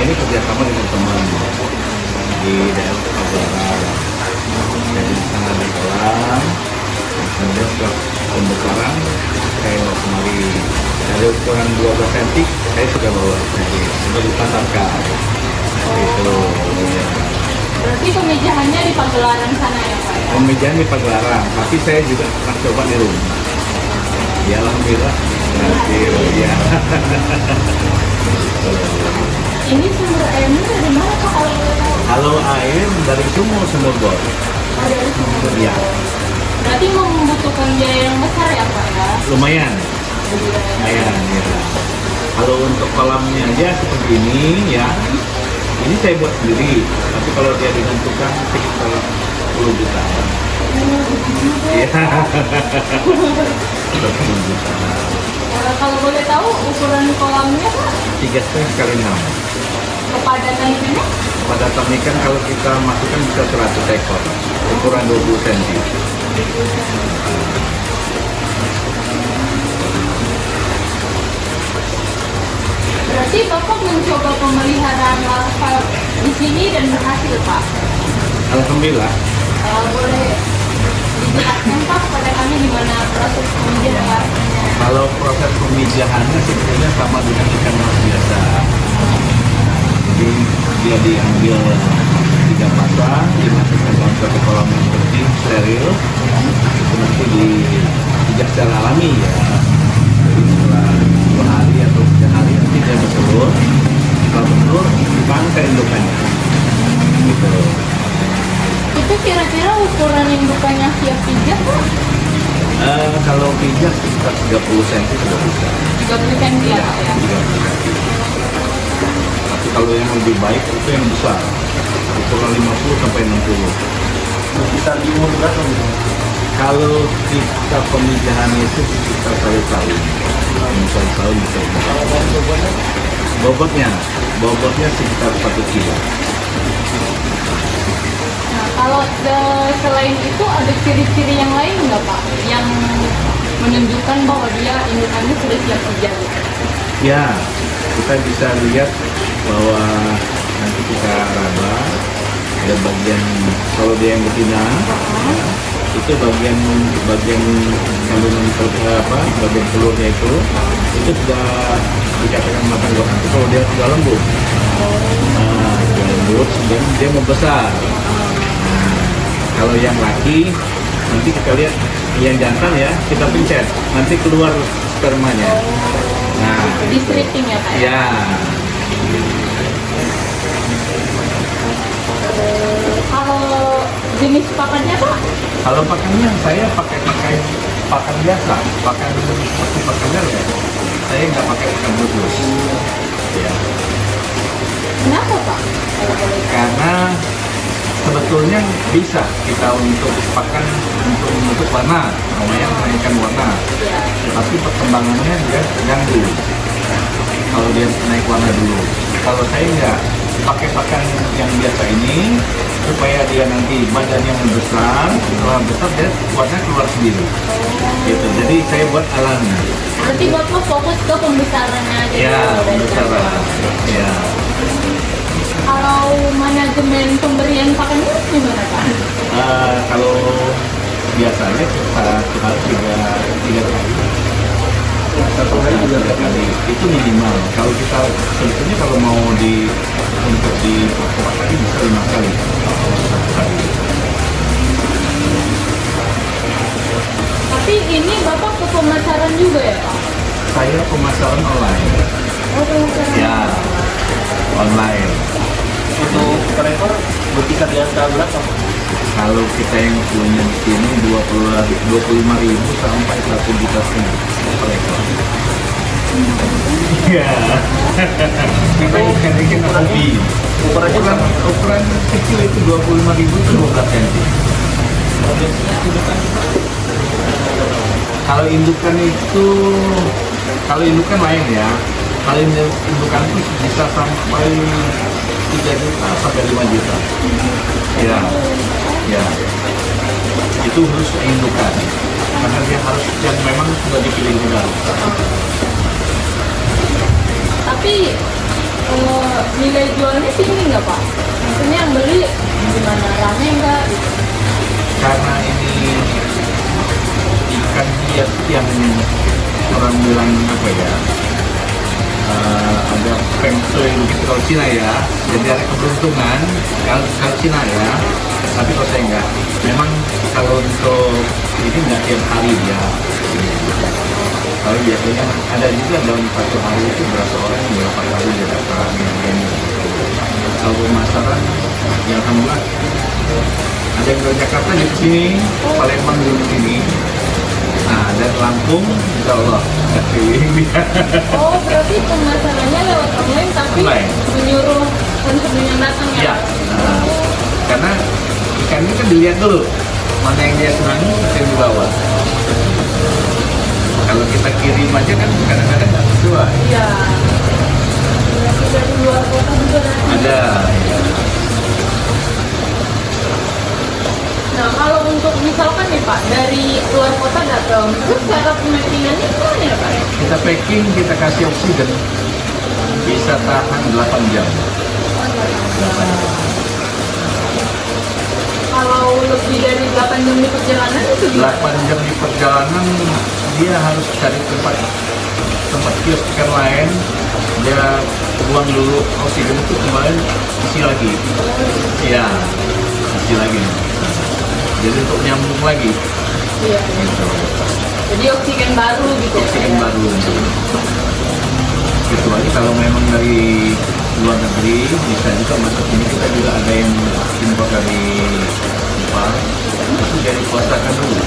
ini kerjasama dengan teman di daerah Pabuaran. Jadi di sana ada kolam, kemudian setelah pembongkaran saya bawa kemari dari ukuran 12 cm saya sudah bawa jadi sudah dipasarkan itu ya. Berarti pemijahannya di Pagelaran sana ya Pak ya? Pemijahan di Pagelaran, tapi saya juga pernah coba di rumah. Ya alhamdulillah berhasil ya. Ini sumber airnya dari mana Pak kalau boleh tahu? Kalau air dari sumur bor. Oh, dari sumur. Ya, Berarti membutuhkan biaya yang besar ya Pak ya? lumayan. Lumayan ya. Kalau untuk kolamnya aja seperti ini ya. Ini saya buat sendiri, tapi kalau dia dengan tukang sekitar 10 juta. Iya. 10 juta. Kalau boleh tahu ukuran kolamnya Pak? 3,5 kali 6. Kepadatan ikannya? Pada ikan kalau kita masukkan bisa 100 ekor, ukuran 20 cm. Berarti Bapak mencoba pemeliharaan larva di sini dan berhasil Pak? Alhamdulillah. Boleh dijelaskan Pak kepada kami gimana proses pemijahan larvanya? Kalau proses pemijahannya sebetulnya sama dengan ikan mas biasa. Jadi dia diambil 3 pasang, dimasukkan dalam satu kolam yang bersih, steril. Itu nanti dipijak secara alami ya. Jadi setelah 2 hari atau 3 hari nanti dia bertelur. Setelah bertelur, dipangkai indukannya. Gitu. Itu kira-kira ukuran indukannya siap pijak Pak? Kalau pijak sekitar 30 cm sudah bisa. 30 cm ya Pak ya? 30 cm. Tapi kalau yang lebih baik itu yang besar, ukuran 50 sampai 60. Sekitar di umur berapa gitu? Kalau kita pemijahan itu sekitar 1 tahun. 1 tahun bisa. Kalau dari bobotnya? Bobotnya sekitar 1 kilo. Nah, kalau selain itu ada ciri-ciri yang lain nggak Pak? Yang menunjukkan bahwa dia indukannya sudah siap pijak? Ya, kita bisa lihat bahwa nanti kita raba ada bagian kalau dia yang betina ya, itu bagian kandungan bagian telurnya itu sudah dikatakan matang buat nanti kalau dia sudah lembut. Nah, sudah lembut dan dia mau besar. Nah, kalau yang laki nanti kita lihat yang jantan ya kita pencet nanti keluar spermanya. Nah, Di stripping ya Pak? ya. Kalau jenis pakannya Pak? Kalau pakannya saya pakai pakan biasa, pakan seperti pakan lele. Saya nggak pakai pakan khusus. Ya, Kenapa Pak? Kalau boleh tahu. karena sebetulnya bisa kita untuk pakan untuk membentuk warna, namanya menaikkan warna. Ya. Tapi perkembangannya dia terganggu. Kalau dia naik warna dulu. Kalau saya nggak pakai pakan yang biasa ini supaya dia nanti badannya membesar, setelah besar dia warna keluar sendiri. Gitu. Jadi saya buat alami. Berarti Bapak fokus ke pembesarannya aja Ya, dulu dari pembesaran. awal. Ya. Kalau manajemen pemberian pakannya gimana Pak? Kalau biasanya satu hari tiga kali. Satu hari 3 kali itu minimal. Kalau kita sebetulnya kalau mau untuk di tadi bisa 5 kali. Satu hari. Tapi ini Bapak ke pemasaran juga ya Pak? Saya pemasaran online. Oh, pemasaran. Ya, online. Untuk per ekor berkisar di angka berapa? Kalau kita yang punya di sini 25.000 sampai 1,5 juta per ekor. Iya. Kita ikan hobi. Ukurannya sama? Ukuran kecil itu 25.000 ke 12 cm. Kalau indukan itu, kalau indukan lain ya. Kalau indukan itu bisa sampai 3 juta sampai 5 juta. Ya, ya. Itu harus indukan. Karena dia harus yang memang sudah dipilih juga. Tapi nilai jualnya tinggi nggak Pak? Maksudnya yang beli gimana, rame nggak gitu? Karena ini ikan hias yang orang bilang apa ya, ada feng shui begitu kalau Cina ya, jadi ada keberuntungan kalau Cina ya, tapi kalau saya enggak, memang kalau untuk ini enggak tiap hari ya. Kalau biasanya ada juga dalam satu hari itu berapa orang, berapa kali dia dapat yang kalau pemasaran ya alhamdulillah ada yang dari Jakarta di sini, Palembang di sini, nah dan Lampung, insya Allah keliling dia. Oh, berarti pemasarannya lewat online tapi Online. menyuruh konsumen yang datang ya? Iya. Nah, karena ikan ini kan dilihat dulu mana yang dia senangi yang dibawa. Kalau kita kirim aja kan kadang-kadang nggak sesuai. Iya. Berarti dari luar kota juga datang. Ada. Ya. Nah, kalau untuk misalkan nih Pak, dari luar kota datang, terus cara pemakingannya gimana ya Pak? Kita packing, kita kasih oksigen, bisa tahan 8 jam. Kalau lebih dari 8 jam di perjalanan itu gimana? 8 jam di perjalanan dia harus cari tempat kios ikan lain, dia buang dulu oksigen itu kembali isi lagi. Iya, isi lagi. Jadi untuk nyambung lagi. Iya. Gitu. Jadi oksigen baru gitu ya? Oksigen baru. Kecuali kalau memang dari luar negeri bisa juga masuk ini, kita juga ada yang impor dari Jepang, itu jadi puasakan dulu.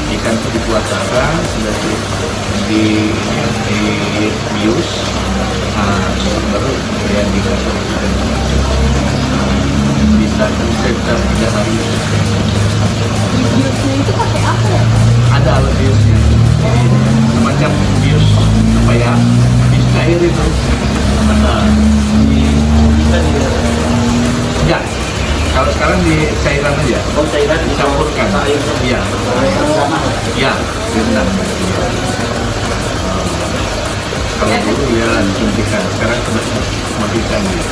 Ikan itu dipuasakan, sudah di bius, baru kemudian dikasih oksigen. Bisa sekitar 3 hari. Biusnya itu pakai apa ya? Ada alat biusnya, semacam bius apa ya, bius air itu. Nah, Bisa di ya, kalau sekarang di cairan aja, oh, cairan dicampurkan. air. Iya, ya, direndam. Kalau dulu ya disuntikan, sekarang sudah semakin canggih.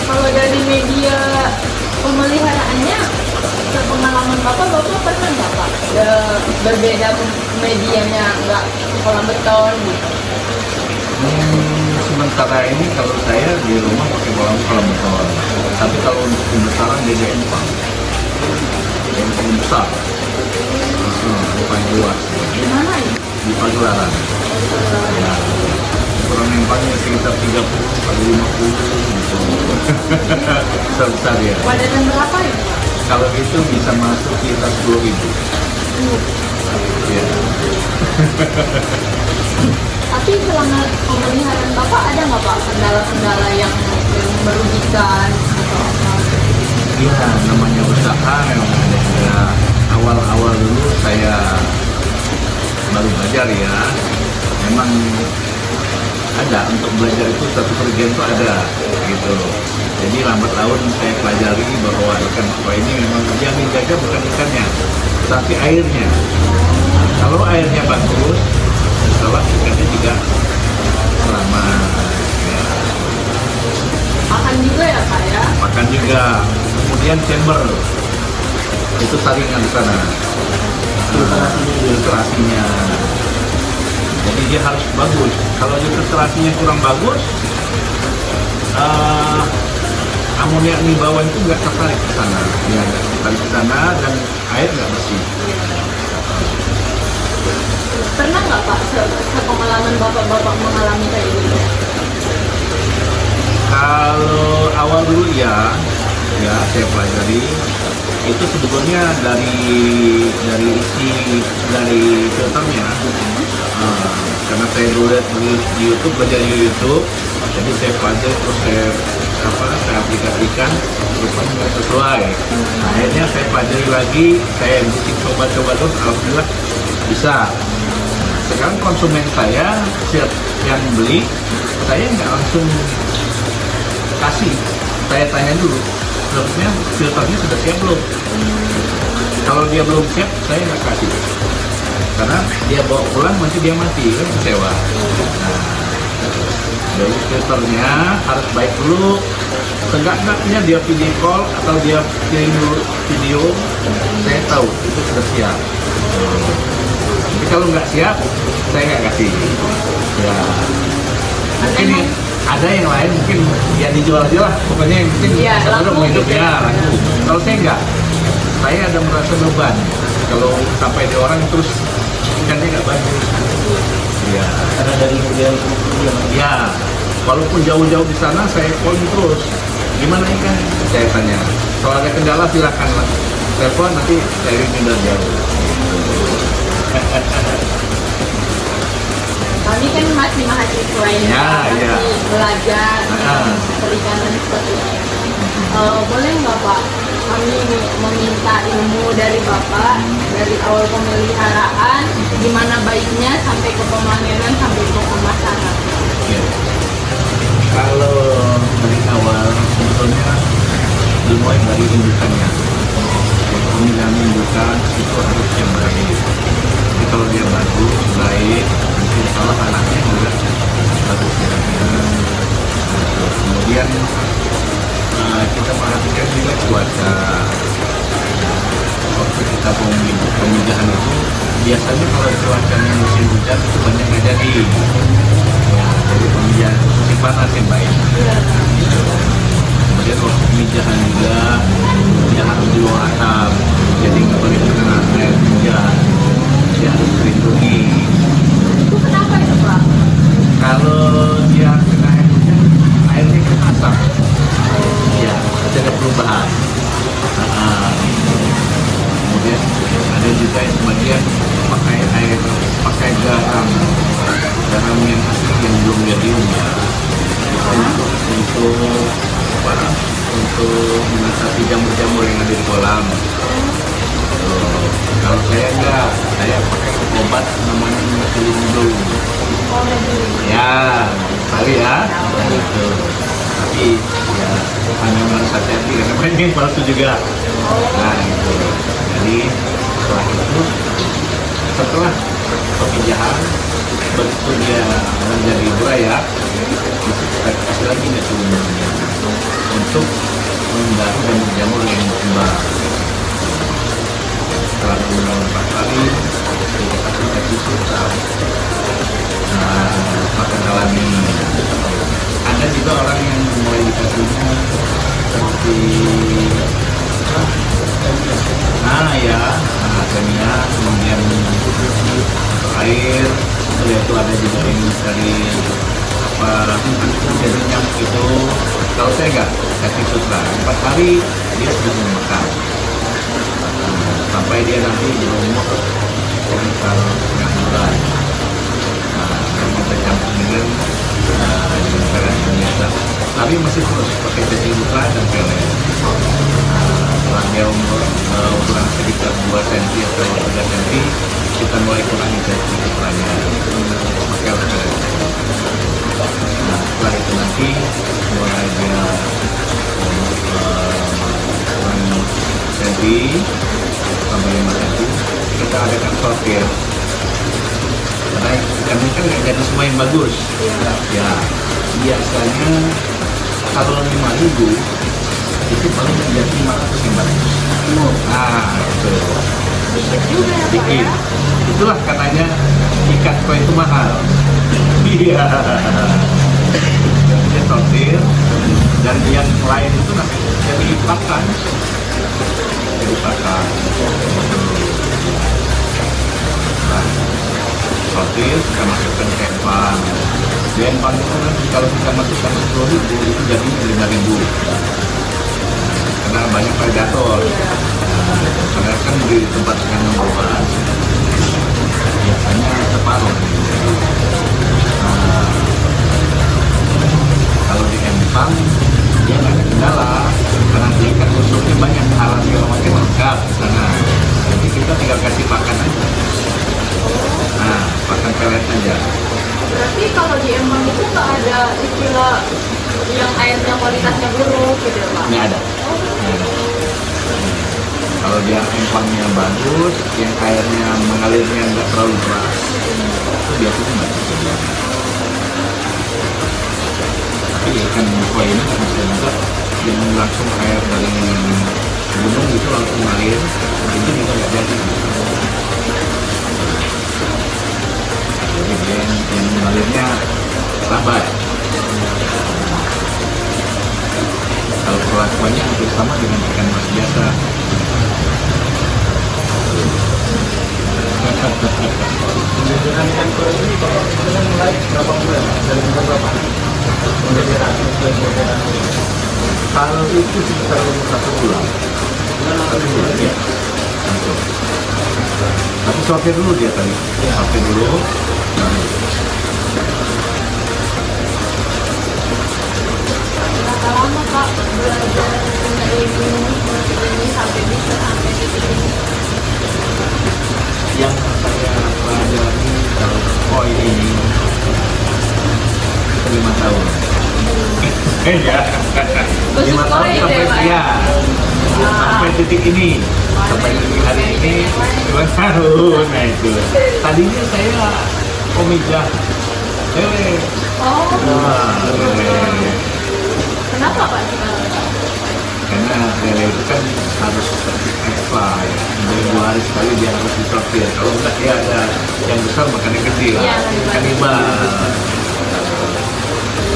Kalau dari media pemeliharaannya, sepengalaman Bapak pernah nggak Pak? Berbeda medianya, nggak kolam beton gitu? Sementara ini kalau saya di rumah pakai kolam beton, tapi kalau untuk pembesaran dia empang besar, paling luas Gimana ya? di Pagelaran. Ya, ukuran empangnya sekitar 30 sampai 50 gitu. Besar-besar ya. Wadadan berapa ya Pak? Kalau itu bisa masuk sekitar 10.000. Ya. Tapi selama pemeliharaan Bapak ada nggak Pak kendala-kendala yang merugikan atau apa? Iya, namanya usaha memang ada juga. Awal-awal dulu saya baru belajar ya. Memang ada untuk belajar itu satu kerjaan itu ada gitu. Jadi lambat laun saya pelajari bahwa ikan koi ini memang yang dijaga bukan ikannya, tapi airnya. Kalau airnya bagus, insya ikannya juga selamat. Ya. Makan juga ya Pak ya? Makan juga. Kemudian chamber itu saringan di sana. Filtrasinya. Jadi dia harus bagus. Kalau filtrasinya kurang bagus, amonia di bawah itu nggak tertarik ke sana. Ya, nggak tertarik ke sana dan air nggak bersih. Pernah nggak Pak sepengalaman Bapak mengalami kayak gitu? Kalau awal dulu ya saya pelajari itu sebetulnya dari filternya. Karena saya dulu lihat di YouTube, belajar di YouTube, jadi saya pelajari terus saya aplikasikan, rupanya nggak sesuai. Nah, akhirnya saya pelajari lagi, saya bikin coba-coba terus, alhamdulillah bisa. Nah, sekarang konsumen saya siap yang beli, saya nggak langsung kasih, saya tanya dulu, sebenarnya filternya sudah siap belum? Kalau dia belum siap, saya nggak kasih. karena dia bawa pulang nanti dia mati kan kecewa. Nah, jadi filternya harus baik dulu. Tegak-tegaknya dia video call atau dia kirim dulu video, saya tahu itu sudah siap. Tapi kalau nggak siap, saya nggak kasih. Ya, mungkin ada yang lain mungkin ya dijual aja lah. Pokoknya yang penting Iya, saya udah laku mau hidup gitu ya laku. Kalau saya nggak, saya ada merasa beban. Kalau sampai di orang terus ikannya nggak bagus. Ya, Karena dari kemudian kemudian ya, walaupun jauh-jauh di sana saya call terus. Gimana ikan? Saya tanya. Kalau ada kendala silakan lah. Telepon nanti saya pindah jauh. Kami kan masih mahasiswa ini, Ya, masih ya. belajar Ah. perikanan seperti ini. Boleh nggak Pak, kami meminta ilmu dari Bapak dari awal pemeliharaan, gimana baiknya sampai ke pemanenan sampai ke pemasaran. Ya. Kalau dari awal sebetulnya dimulai dari indukannya. Pemilihan indukan itu harus yang baik. Jadi kalau dia bagus, baik, insya Allah anaknya juga bagus ya. Kemudian kita perhatikan juga cuaca. Waktu kita pemijahan itu biasanya kalau cuacanya musim hujan itu banyak nggak jadi. Ya, jadi pemijahan itu musim panas yang baik. Kemudian waktu pemijahan juga dia harus di bawah atap, jadi nggak boleh kena air hujan. Dia harus terlindungi. Itu kenapa itu Pak? Kalau dia kena air hujan, airnya kan asap. Ya, pasti ada perubahan. Kemudian ada juga yang sebagian pakai garam yang asli yang belum medium ya. Untuk mengatasi jamur-jamur yang ada di kolam. Kalau saya enggak, saya pakai obat namanya methylene blue. Oh, lebih. Ya, kali ya. Gitu. Tapi ya hanya harus hati-hati karena banyak yang palsu juga. Nah itu. Jadi setelah pemijahan begitu dia menjadi beraya, itu kita kasih lagi metode untuk menghindari jamur-jamur yang berkembang. Setelah 4 kali kita kasih tisu makan alami. Ada juga orang yang mulai dikasihnya seperti kimia, kemudian air, itu ada juga yang dari jadi nyamuk itu. Kalau saya enggak kasih sutra 4 hari dia sudah memakan sampai dia nanti di umur sekitar 9 bulan. Kita campur dengan pelet biasa, tapi masih terus pakai cacing sutra dan pelet. Setelah dia ukuran sekitar 2 cm atau 3 cm, kita mulai kurangi cacing sutranya, pakai pelet. Setelah itu nanti mulai dia kurang cm sampai 5 cm, kita adakan sortir. Karena ikan ini kan nggak jadi semua yang bagus. Ya, biasanya kalau 5.000 itu paling menjadi 500 yang bagus. Nah, itu sedikit. Itulah katanya ikan koi itu mahal. Iya. Jadi dia sortir dan yang lain itu nanti jadi pakan. Jadi pakan. Sortir, kita masukkan ke empang. Di empang itu nanti kalau kita masukkan 10.000 itu jadi 5.000. Karena banyak predator. Karena kan di tempat yang luas biasanya separuh. Kalau di empang dia nggak ada kendala karena dia kan musuhnya banyak, alat segala macam lengkap di sana. Jadi kita tinggal kasih pakan aja. Nah, pakan pelet aja. Berarti kalau di Empang itu nggak ada istilah yang airnya kualitasnya buruk gitu ya Pak? Nggak ada. Kalau Kalau dia empangnya bagus, yang airnya mengalirnya nggak terlalu keras, itu biasanya nggak bisa. Tapi ikan koi ini kan bisa juga yang langsung air dari gunung itu langsung mengalir, itu juga nggak jadi. Jadi dia yang mengalirnya lambat. Kalau perlakuannya hampir sama dengan ikan mas biasa. Dengan ikan koi ini kalau dengan mulai berapa bulan? Dari bulan berapa? Pembelajaran pembelajaran. Kalau itu sekitar 1 bulan. Satu bulan ya. Langsung. Tapi sortir dulu dia tadi. Sortir dulu. Baru. Berapa lama Kak belajar dari ini sampai bisa sampai titik ini? Yang saya pelajari kalau koi ini 5 tahun. Ya. Khusus 5 tahun koi itu sampai ya, Pak, ya? sampai titik ini. Sampai titik hari ini 2 tahun. Nah itu. Tadinya saya komika. Cewek. Oh, Wah, lele. kenapa Pak sekarang? Karena lele itu kan harus extra ya. Jadi 2 hari sekali dia harus disortir. Kalau enggak dia ada yang besar makan yang kecil. Iya, lebih Kanibal.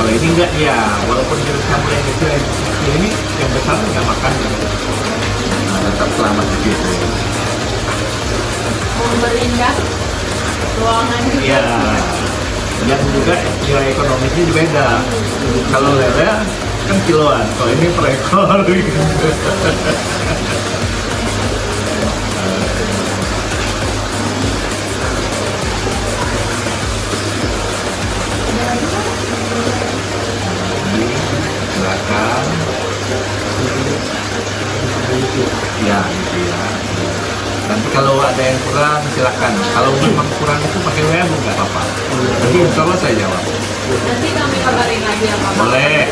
Kalau ini enggak ya, walaupun kita campur yang kecil ini yang besar nggak makan. Nah, tetap selamat di situ. Memberindah ruangan juga. Iya. Dan juga nilai ekonomisnya juga beda. Kalau lele kan kiloan, kalau ini per ekor. Di belakang, ya gitu ya. Nanti kalau ada yang kurang silakan. Kalau memang kurang itu pakai WA nggak apa-apa. Jadi insya Allah saya jawab. Nanti kami kabarin lagi ya Pak. Boleh.